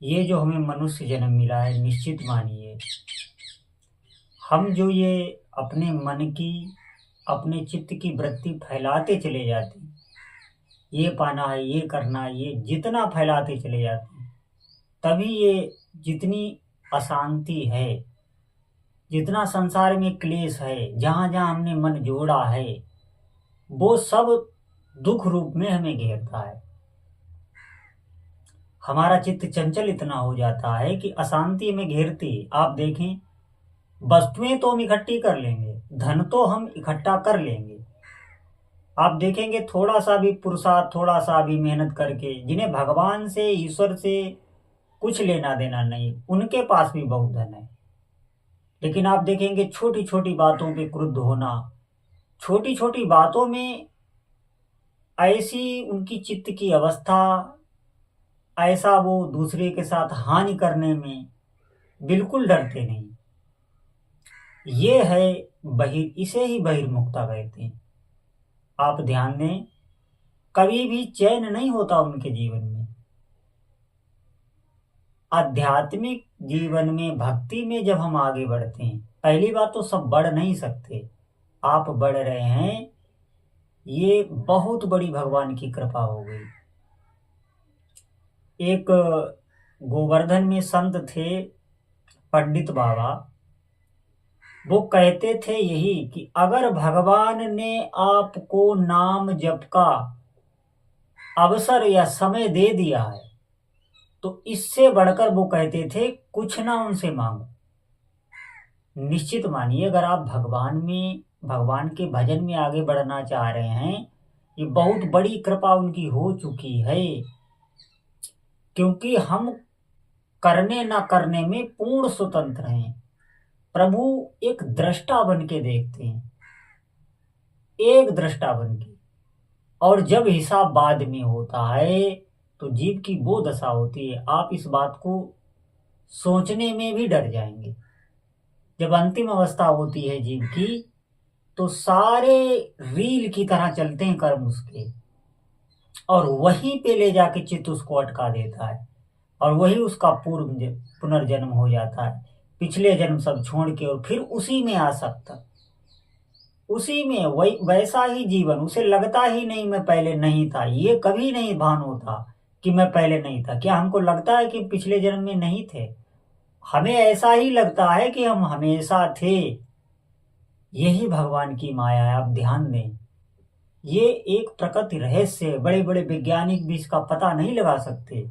ये जो हमें मनुष्य जन्म मिला है, निश्चित मानिए हम जो ये अपने मन की, अपने चित्त की वृत्ति फैलाते चले जाते हैं, ये पाना है, ये करना है, ये जितना फैलाते चले जाते हैं, तभी ये जितनी अशांति है, जितना संसार में क्लेश है, जहाँ जहाँ हमने मन जोड़ा है, वो सब दुख रूप में हमें घेरता है। हमारा चित्त चंचल इतना हो जाता है कि अशांति में घेरती। आप देखें, वस्तुएं तो हम इकट्ठी कर लेंगे, धन तो हम इकट्ठा कर लेंगे। आप देखेंगे थोड़ा सा भी पुरुषार्थ, थोड़ा सा भी मेहनत करके, जिन्हें भगवान से, ईश्वर से कुछ लेना देना नहीं, उनके पास भी बहुत धन है, लेकिन आप देखेंगे छोटी छोटी बातों पे क्रुद्ध होना, छोटी छोटी बातों में ऐसी उनकी चित्त की अवस्था, ऐसा वो दूसरे के साथ हानि करने में बिल्कुल डरते नहीं। ये है इसे ही बहिर्मुखता कहते हैं। आप ध्यान दें, कभी भी चैन नहीं होता उनके जीवन में। आध्यात्मिक जीवन में, भक्ति में जब हम आगे बढ़ते हैं, पहली बात तो सब बढ़ नहीं सकते, आप बढ़ रहे हैं, ये बहुत बड़ी भगवान की कृपा हो गई। एक गोवर्धन में संत थे, पंडित बाबा, वो कहते थे यही कि अगर भगवान ने आपको नाम जप का अवसर या समय दे दिया है, तो इससे बढ़कर वो कहते थे कुछ ना उनसे मांगो। निश्चित मानिए, अगर आप भगवान में, भगवान के भजन में आगे बढ़ना चाह रहे हैं, ये बहुत बड़ी कृपा उनकी हो चुकी है, क्योंकि हम करने ना करने में पूर्ण स्वतंत्र हैं। प्रभु एक दृष्टा बन के देखते हैं, एक दृष्टा बन के, और जब हिसाब बाद में होता है तो जीव की वो दशा होती है, आप इस बात को सोचने में भी डर जाएंगे। जब अंतिम अवस्था होती है जीव की, तो सारे रील की तरह चलते हैं कर्म उसके, और वहीं पे ले जाके चित्त उसको अटका देता है, और वही उसका पुनर्जन्म हो जाता है। पिछले जन्म सब छोड़ के और फिर उसी में आ सकता, उसी में वही वैसा ही जीवन। उसे लगता ही नहीं मैं पहले नहीं था, ये कभी नहीं भान होता कि मैं पहले नहीं था। क्या हमको लगता है कि पिछले जन्म में नहीं थे? हमें ऐसा ही लगता है कि हम हमेशा थे। यही भगवान की माया है। आप ध्यान दें, ये एक प्रकृति रहस्य है, बड़े बड़े वैज्ञानिक भी इसका पता नहीं लगा सकते।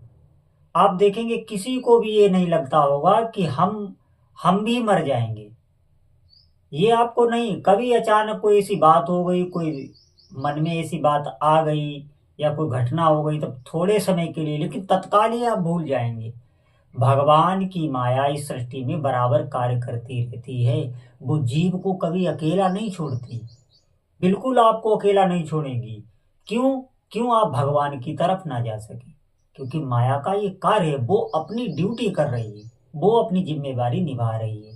आप देखेंगे किसी को भी ये नहीं लगता होगा कि हम भी मर जाएंगे। ये आपको नहीं, कभी अचानक कोई ऐसी बात हो गई, कोई मन में ऐसी बात आ गई, या कोई घटना हो गई, तब थोड़े समय के लिए, लेकिन तत्काल ही आप भूल जाएंगे। भगवान की माया इस सृष्टि में बराबर कार्य करती रहती है। वो जीव को कभी अकेला नहीं छोड़ती, बिल्कुल आपको अकेला नहीं छोड़ेगी। क्यों? क्यों आप भगवान की तरफ ना जा सके? क्योंकि माया का ये कार्य है, वो अपनी ड्यूटी कर रही है, वो अपनी जिम्मेवारी निभा रही है।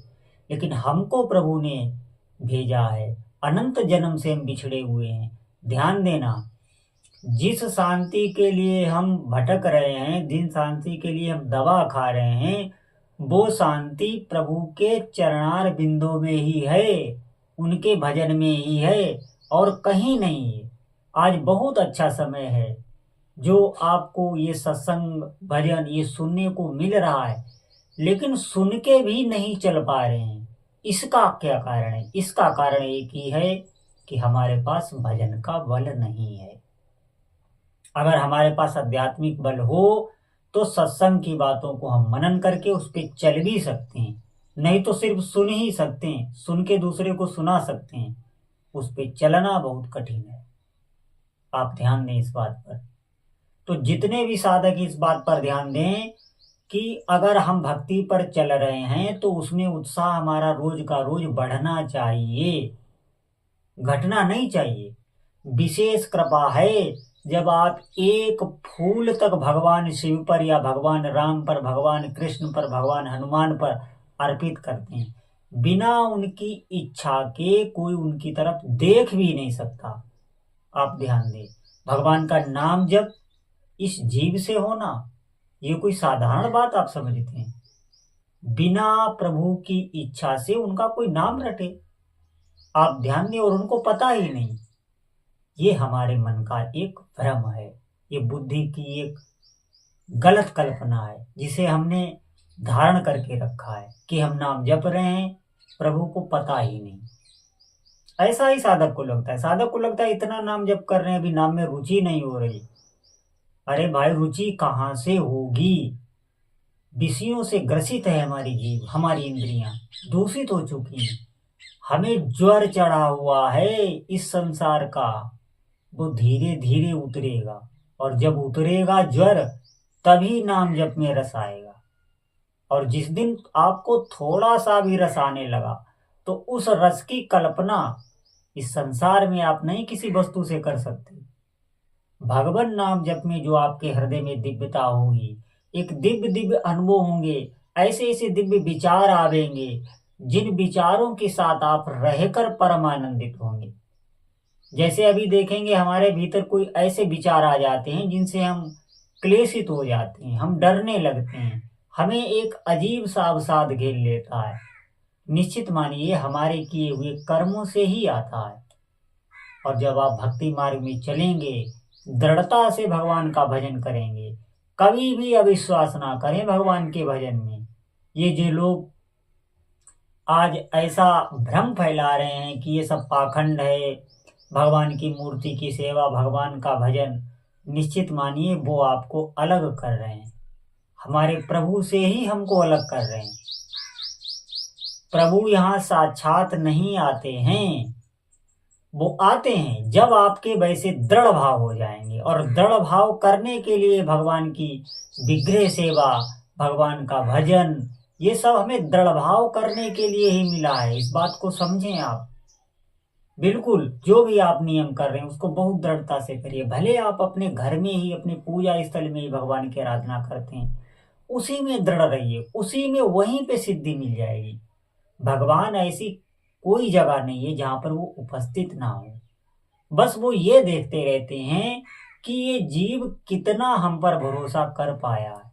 लेकिन हमको प्रभु ने भेजा है, अनंत जन्म से हम बिछड़े हुए हैं। ध्यान देना, जिस शांति के लिए हम भटक रहे हैं, जिन शांति के लिए हम दवा खा रहे हैं, वो शांति प्रभु के चरणार बिंदों में ही है, उनके भजन में ही है, और कहीं नहीं है। आज बहुत अच्छा समय है, जो आपको ये सत्संग भजन ये सुनने को मिल रहा है, लेकिन सुन के भी नहीं चल पा रहे हैं। इसका क्या कारण है? इसका कारण एक ही है कि हमारे पास भजन का बल नहीं है। अगर हमारे पास आध्यात्मिक बल हो, तो सत्संग की बातों को हम मनन करके उस पर चल भी सकते हैं, नहीं तो सिर्फ सुन ही सकते हैं, सुन के दूसरे को सुना सकते हैं, उस पर चलना बहुत कठिन है। आप ध्यान दें इस बात पर। तो जितने भी साधक इस बात पर ध्यान दें कि अगर हम भक्ति पर चल रहे हैं, तो उसमें उत्साह हमारा रोज का रोज बढ़ना चाहिए, घटना नहीं चाहिए। विशेष कृपा है जब आप एक फूल तक भगवान शिव पर, या भगवान राम पर, भगवान कृष्ण पर, भगवान हनुमान पर अर्पित करते हैं, बिना उनकी इच्छा के कोई उनकी तरफ देख भी नहीं सकता। आप ध्यान दें, भगवान का नाम जब इस जीव से होना, ये कोई साधारण बात आप समझते हैं? बिना प्रभु की इच्छा से उनका कोई नाम रटे, आप ध्यान दें, और उनको पता ही नहीं। ये हमारे मन का एक भ्रम है, ये बुद्धि की एक गलत कल्पना है जिसे हमने धारण करके रखा है कि हम नाम जप रहे हैं, प्रभु को पता ही नहीं। ऐसा ही साधक को लगता है। साधक को लगता है इतना नाम जप कर रहे हैं, अभी नाम में रुचि नहीं हो रही। अरे भाई, रुचि कहाँ से होगी? विषयों से ग्रसित है हमारी जीव, हमारी इंद्रियां दूषित हो चुकी हैं। हमें ज्वर चढ़ा हुआ है इस संसार का, वो धीरे धीरे उतरेगा, और जब उतरेगा ज्वर, तभी नाम जप में रस आएगा। और जिस दिन आपको थोड़ा सा भी रस आने लगा, तो उस रस की कल्पना इस संसार में आप नहीं किसी वस्तु से कर सकते। भगवान नाम जप में जो आपके हृदय में दिव्यता होगी, एक दिव्य दिव्य अनुभव होंगे, ऐसे ऐसे दिव्य विचार आवेंगे, जिन विचारों के साथ आप रहकर परम आनंदित होंगे। जैसे अभी देखेंगे हमारे भीतर कोई ऐसे विचार आ जाते हैं जिनसे हम क्लेशित हो जाते हैं, हम डरने लगते हैं, हमें एक अजीब सा अवसाद घेर लेता है। निश्चित मानिए हमारे किए हुए कर्मों से ही आता है। और जब आप भक्ति मार्ग में चलेंगे, दृढ़ता से भगवान का भजन करेंगे, कभी भी अविश्वास ना करें भगवान के भजन में। ये जो लोग आज ऐसा भ्रम फैला रहे हैं कि ये सब पाखंड है, भगवान की मूर्ति की सेवा, भगवान का भजन, निश्चित मानिए वो आपको अलग कर रहे हैं, हमारे प्रभु से ही हमको अलग कर रहे हैं। प्रभु यहाँ साक्षात नहीं आते हैं, वो आते हैं जब आपके वैसे दृढ़ भाव हो जाएंगे। और दृढ़ भाव करने के लिए भगवान की विग्रह सेवा, भगवान का भजन, ये सब हमें दृढ़ भाव करने के लिए ही मिला है। इस बात को समझें आप। बिल्कुल जो भी आप नियम कर रहे हैं उसको बहुत दृढ़ता से करिए। भले आप अपने घर में ही, अपने पूजा स्थल में ही भगवान की आराधना करते हैं, उसी में दृढ़ रहिए, उसी में वहीं पे सिद्धि मिल जाएगी। भगवान ऐसी कोई जगह नहीं है जहां पर वो उपस्थित ना हो। बस वो ये देखते रहते हैं कि ये जीव कितना हम पर भरोसा कर पाया है,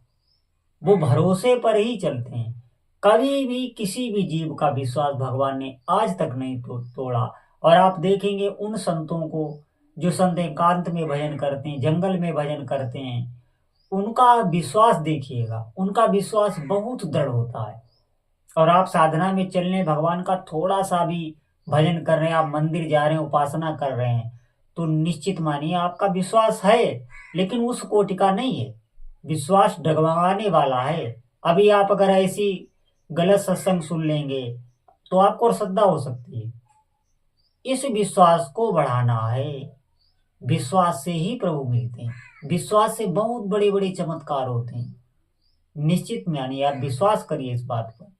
वो भरोसे पर ही चलते हैं। कभी भी किसी भी जीव का विश्वास भगवान ने आज तक नहीं तोड़ा। और आप देखेंगे उन संतों को जो संत एकांत में भजन करते हैं, जंगल में भजन करते हैं, उनका विश्वास देखिएगा, उनका विश्वास बहुत दृढ़ होता है। और आप साधना में चलने, भगवान का थोड़ा सा भी भजन कर रहे हैं, आप मंदिर जा रहे हैं, उपासना कर रहे हैं, तो निश्चित मानिए आपका विश्वास है, लेकिन उस कोटि का नहीं है। विश्वास डगमगाने वाला है। अभी आप अगर ऐसी गलत सत्संग सुन लेंगे तो आपको श्रद्धा हो सकती है। इस विश्वास को बढ़ाना है। विश्वास से ही प्रभु मिलते हैं, विश्वास से बहुत बड़े बड़े चमत्कार होते हैं। निश्चित मानिए, आप विश्वास करिए इस बात पर।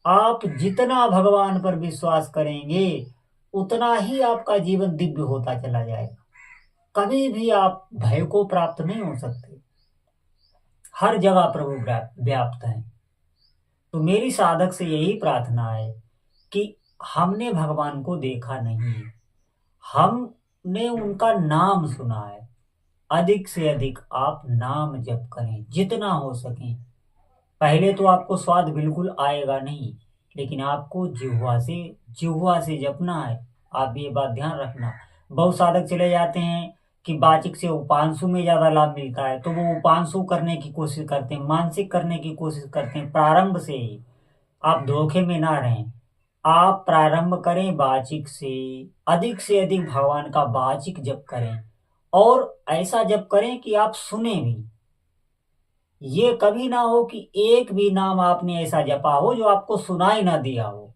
आप जितना भगवान पर विश्वास करेंगे उतना ही आपका जीवन दिव्य होता चला जाएगा। कभी भी आप भय को प्राप्त नहीं हो सकते। हर जगह प्रभु व्याप्त है। तो मेरी साधक से यही प्रार्थना है कि हमने भगवान को देखा नहीं है, हमने उनका नाम सुना है। अधिक से अधिक आप नाम जप करें जितना हो सके। पहले तो आपको स्वाद बिल्कुल आएगा नहीं, लेकिन आपको जिह्वा से जपना है। आप ये बात ध्यान रखना। बहुत साधक चले जाते हैं कि वाचिक से उपांशु में ज्यादा लाभ मिलता है, तो वो उपांशु करने की कोशिश करते हैं, मानसिक करने की कोशिश करते हैं। प्रारंभ से ही आप धोखे में ना रहें। आप प्रारंभ करें वाचिक से अधिक भगवान का वाचिक जप करें, और ऐसा जप करें कि आप सुने भी। ये कभी ना हो कि एक भी नाम आपने ऐसा जपा हो जो आपको सुनाई ना दिया हो।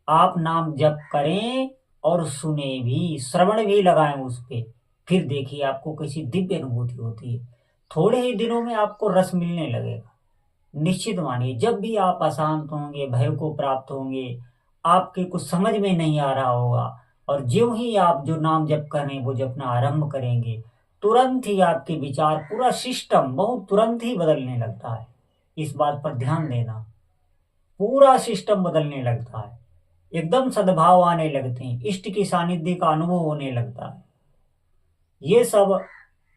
आप नाम जप करें और सुने भी, श्रवण भी लगाएं उस पे। फिर देखिए आपको कैसी दिव्य अनुभूति होती है। थोड़े ही दिनों में आपको रस मिलने लगेगा। निश्चित मानिए, जब भी आप अशांत होंगे, भय को प्राप्त होंगे, आपके कुछ समझ में नहीं आ रहा होगा, और ज्यों ही आप जो नाम जप कर रहे हैं वो जपना आरंभ करेंगे, तुरंत ही आपके विचार, पूरा सिस्टम बहुत तुरंत ही बदलने लगता है। इस बात पर ध्यान देना। पूरा सिस्टम बदलने लगता है, एकदम सद्भाव आने लगते हैं, इष्ट की सानिध्य का अनुभव होने लगता है। ये सब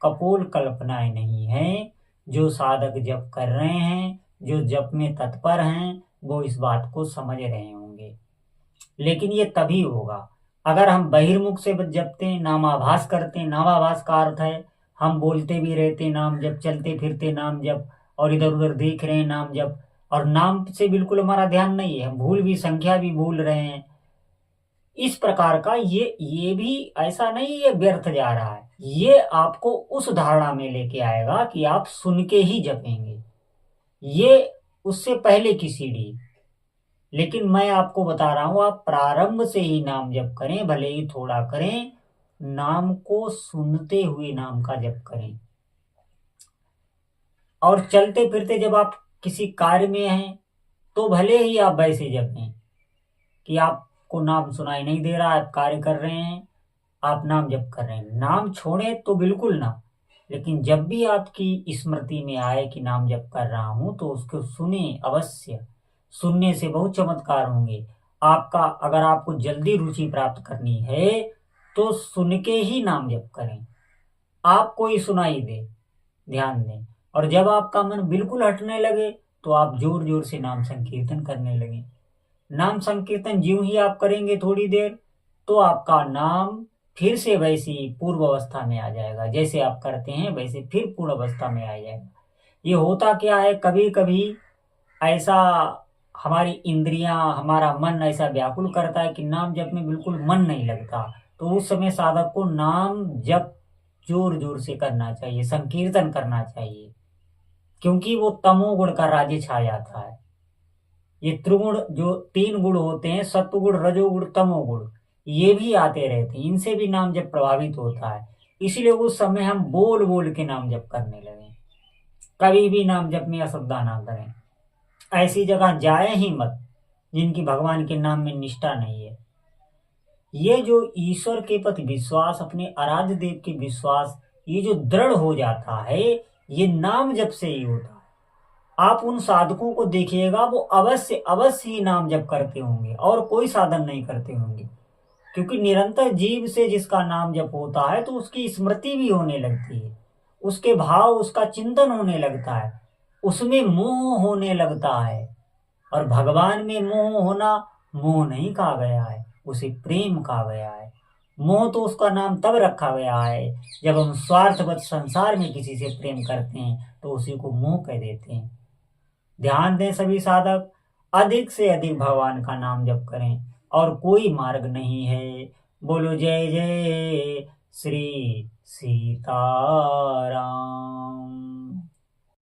कपोल कल्पनाएं नहीं है, जो साधक जप कर रहे हैं, जो जप में तत्पर हैं, वो इस बात को समझ रहे होंगे। लेकिन ये तभी होगा अगर हम बहिर्मुख से जपते हैं, नामाभास करते हैं। नामाभास का अर्थ है हम बोलते भी रहते नाम जप, चलते फिरते नाम जप, और इधर उधर देख रहे हैं नाम जप, और नाम से बिल्कुल हमारा ध्यान नहीं है, हम भूल भी, संख्या भी भूल रहे हैं। इस प्रकार का ये भी ऐसा नहीं ये व्यर्थ जा रहा है, ये आपको उस धारणा में लेके आएगा कि आप सुन के ही जपेंगे। ये उससे पहले की सीढ़ी। लेकिन मैं आपको बता रहा हूं, आप प्रारंभ से ही नाम जप करें, भले ही थोड़ा करें, नाम को सुनते हुए नाम का जप करें। और चलते फिरते जब आप किसी कार्य में हैं तो भले ही आप वैसे जपें कि आपको नाम सुनाई नहीं दे रहा, आप कार्य कर रहे हैं, आप नाम जप कर रहे हैं, नाम छोड़ें तो बिल्कुल ना। लेकिन जब भी आपकी स्मृति में आए कि नाम जप कर रहा हूं तो उसको सुने अवश्य। सुनने से बहुत चमत्कार होंगे आपका। अगर आपको जल्दी रुचि प्राप्त करनी है तो सुन के ही नाम जप करें, आपको ही सुनाई दे, ध्यान दें। और जब आपका मन बिल्कुल हटने लगे तो आप जोर जोर से नाम संकीर्तन करने लगे। नाम संकीर्तन ज्यों ही आप करेंगे थोड़ी देर, तो आपका नाम फिर से वैसी पूर्व अवस्था में आ जाएगा। जैसे आप करते हैं वैसे फिर पूर्ण अवस्था में आ जाएगा। ये होता क्या है, कभी कभी ऐसा हमारी इंद्रियां, हमारा मन ऐसा व्याकुल करता है कि नाम जप में बिल्कुल मन नहीं लगता। तो उस समय साधक को नाम जप जोर जोर से करना चाहिए, संकीर्तन करना चाहिए, क्योंकि वो तमोगुण का राज्य छा जाता है। ये त्रिगुण जो तीन गुण होते हैं, सत्वगुण, रजोगुण, तमोगुण, ये भी आते रहते हैं, इनसे भी नाम जप प्रभावित होता है। इसलिए उस समय हम बोल बोल के नाम जप करने लगे। कभी भी नाम जप में अश्रद्धा ना करें, ऐसी जगह जाए ही मत जिनकी भगवान के नाम में निष्ठा नहीं है। ये जो ईश्वर के प्रति विश्वास, अपने आराध्य देव के विश्वास, ये जो दृढ़ हो जाता है, ये नाम जप से ही होता है। आप उन साधकों को देखिएगा, वो अवश्य अवश्य ही नाम जप करते होंगे और कोई साधन नहीं करते होंगे। क्योंकि निरंतर जीव से जिसका नाम जप होता है तो उसकी स्मृति भी होने लगती है, उसके भाव, उसका चिंतन होने लगता है, उसमें मोह होने लगता है। और भगवान में मोह होना मोह नहीं कहा गया है, उसे प्रेम कहा गया है। मोह तो उसका नाम तब रखा गया है जब हम स्वार्थवत संसार में किसी से प्रेम करते हैं तो उसी को मोह कह देते हैं। ध्यान दें सभी साधक, अधिक से अधिक भगवान का नाम जप करें, और कोई मार्ग नहीं है। बोलो जय जय श्री सीताराम।